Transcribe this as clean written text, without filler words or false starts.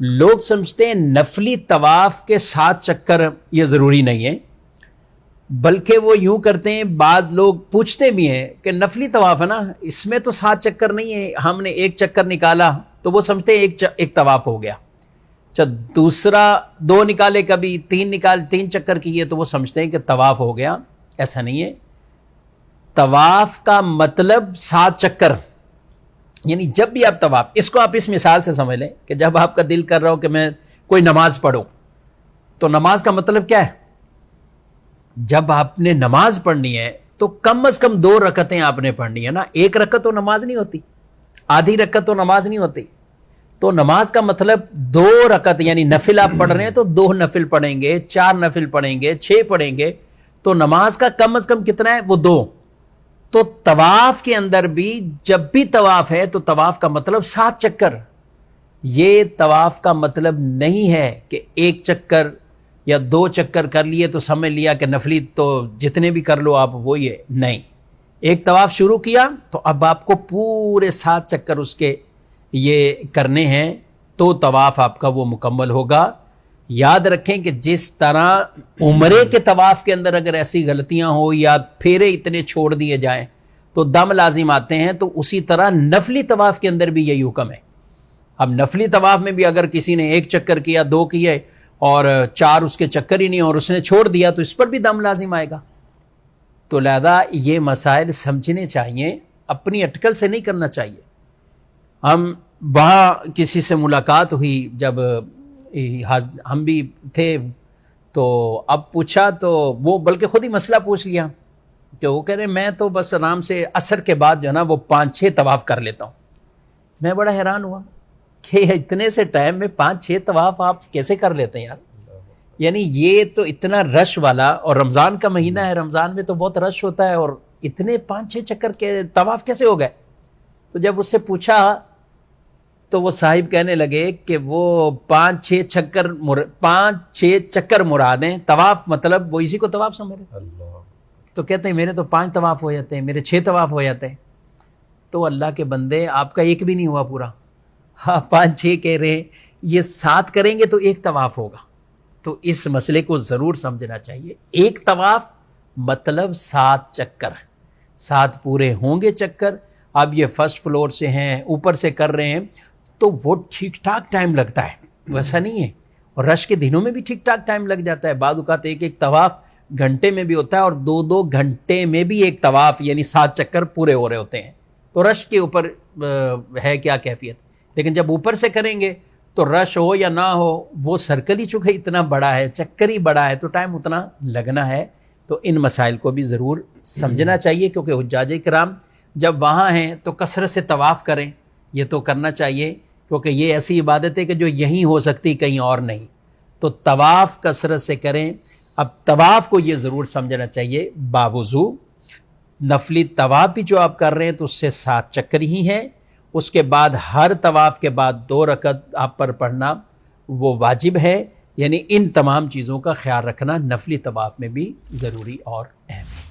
لوگ سمجھتے ہیں نفلی طواف کے 7 چکر یہ ضروری نہیں ہے، بلکہ وہ یوں کرتے ہیں، بعض لوگ پوچھتے بھی ہیں کہ نفلی طواف ہے نا، اس میں تو 7 چکر نہیں ہے، ہم نے 1 چکر نکالا تو وہ سمجھتے ہیں ایک طواف ہو گیا، دوسرا 2 نکالے، کبھی 3 چکر کیے تو وہ سمجھتے ہیں کہ طواف ہو گیا۔ ایسا نہیں ہے، طواف کا مطلب 7 چکر، یعنی جب بھی آپ طواف، اس کو آپ اس مثال سے سمجھ لیں کہ جب آپ کا دل کر رہا ہو کہ میں کوئی نماز پڑھوں، تو نماز کا مطلب کیا ہے؟ جب آپ نے نماز پڑھنی ہے تو کم از کم 2 رکعتیں آپ نے پڑھنی ہے نا، 1 رکعت تو نماز نہیں ہوتی، آدھی رکعت تو نماز نہیں ہوتی۔ تو نماز کا مطلب 2 رکعت، یعنی نفل آپ پڑھ رہے ہیں تو 2 نفل پڑھیں گے، 4 نفل پڑھیں گے، 6 پڑھیں گے، تو نماز کا کم از کم کتنا ہے؟ وہ 2۔ تو طواف کے اندر بھی جب بھی طواف ہے تو طواف کا مطلب 7 چکر۔ یہ طواف کا مطلب نہیں ہے کہ 1 چکر یا 2 چکر کر لیے تو سمجھ لیا کہ نفلی تو جتنے بھی کر لو آپ وہی ہے، نہیں۔ ایک طواف شروع کیا تو اب آپ کو پورے 7 چکر اس کے یہ کرنے ہیں تو طواف آپ کا وہ مکمل ہوگا۔ یاد رکھیں کہ جس طرح عمرے کے طواف کے اندر اگر ایسی غلطیاں ہو یا پھیرے اتنے چھوڑ دیے جائیں تو دم لازم آتے ہیں، تو اسی طرح نفلی طواف کے اندر بھی یہی حکم ہے۔ اب نفلی طواف میں بھی اگر کسی نے 1 چکر کیا، 2 کیے اور 4 اس کے چکر ہی نہیں اور اس نے چھوڑ دیا تو اس پر بھی دم لازم آئے گا۔ تو لہذا یہ مسائل سمجھنے چاہیے، اپنی اٹکل سے نہیں کرنا چاہیے۔ ہم وہاں کسی سے ملاقات ہوئی، جب ہم بھی تھے تو اب پوچھا تو وہ بلکہ خود ہی مسئلہ پوچھ لیا کہ وہ کہہ رہے میں تو بس آرام سے عصر کے بعد جو ہے نا وہ 5-6 طواف کر لیتا ہوں۔ میں بڑا حیران ہوا کہ اتنے سے ٹائم میں 5-6 طواف آپ کیسے کر لیتے ہیں یار؟ یعنی یہ تو اتنا رش والا، اور رمضان کا مہینہ ہے، رمضان میں تو بہت رش ہوتا ہے، اور اتنے 5-6 چکر کے طواف کیسے ہو گئے؟ تو جب اس سے پوچھا تو وہ صاحب کہنے لگے کہ وہ 5-6 چکر مراد ہیں، طواف مطلب وہ اسی کو طواف سمجھ رہے۔ تو کہتے ہیں میرے تو 5 طواف ہو جاتے ہیں، میرے 6 طواف ہو جاتے ہیں۔ تو اللہ کے بندے، آپ کا 1 بھی نہیں ہوا پورا، ہاں 5-6 کہہ رہے ہیں، یہ 7 کریں گے تو 1 طواف ہوگا۔ تو اس مسئلے کو ضرور سمجھنا چاہیے۔ 1 طواف مطلب 7 چکر، 7 پورے ہوں گے چکر۔ اب یہ فرسٹ فلور سے ہیں، اوپر سے کر رہے ہیں تو وہ ٹھیک ٹھاک ٹائم لگتا ہے، ویسا نہیں ہے۔ اور رش کے دنوں میں بھی ٹھیک ٹھاک ٹائم لگ جاتا ہے، بعض اوقات 1 طواف گھنٹے میں بھی ہوتا ہے، اور 2 گھنٹے میں بھی 1 طواف یعنی 7 چکر پورے ہو رہے ہوتے ہیں۔ تو رش کے اوپر ہے کیا کیفیت، لیکن جب اوپر سے کریں گے تو رش ہو یا نہ ہو، وہ سرکل ہی چونکہ اتنا بڑا ہے، چکر ہی بڑا ہے، تو ٹائم اتنا لگنا ہے۔ تو ان مسائل کو بھی ضرور سمجھنا چاہیے، کیونکہ حجاج کرام جب وہاں ہیں تو کثرت سے طواف کریں، یہ تو کرنا چاہیے، کیونکہ یہ ایسی عبادت ہے کہ جو یہیں ہو سکتی کہیں اور نہیں۔ تو طواف کثرت سے کریں۔ اب طواف کو یہ ضرور سمجھنا چاہیے باوضو، نفلی طواف بھی جو آپ کر رہے ہیں تو اس سے 7 چکر ہی ہیں۔ اس کے بعد ہر طواف کے بعد 2 رکعت آپ پر پڑھنا وہ واجب ہے، یعنی ان تمام چیزوں کا خیال رکھنا نفلی طواف میں بھی ضروری اور اہم ہے۔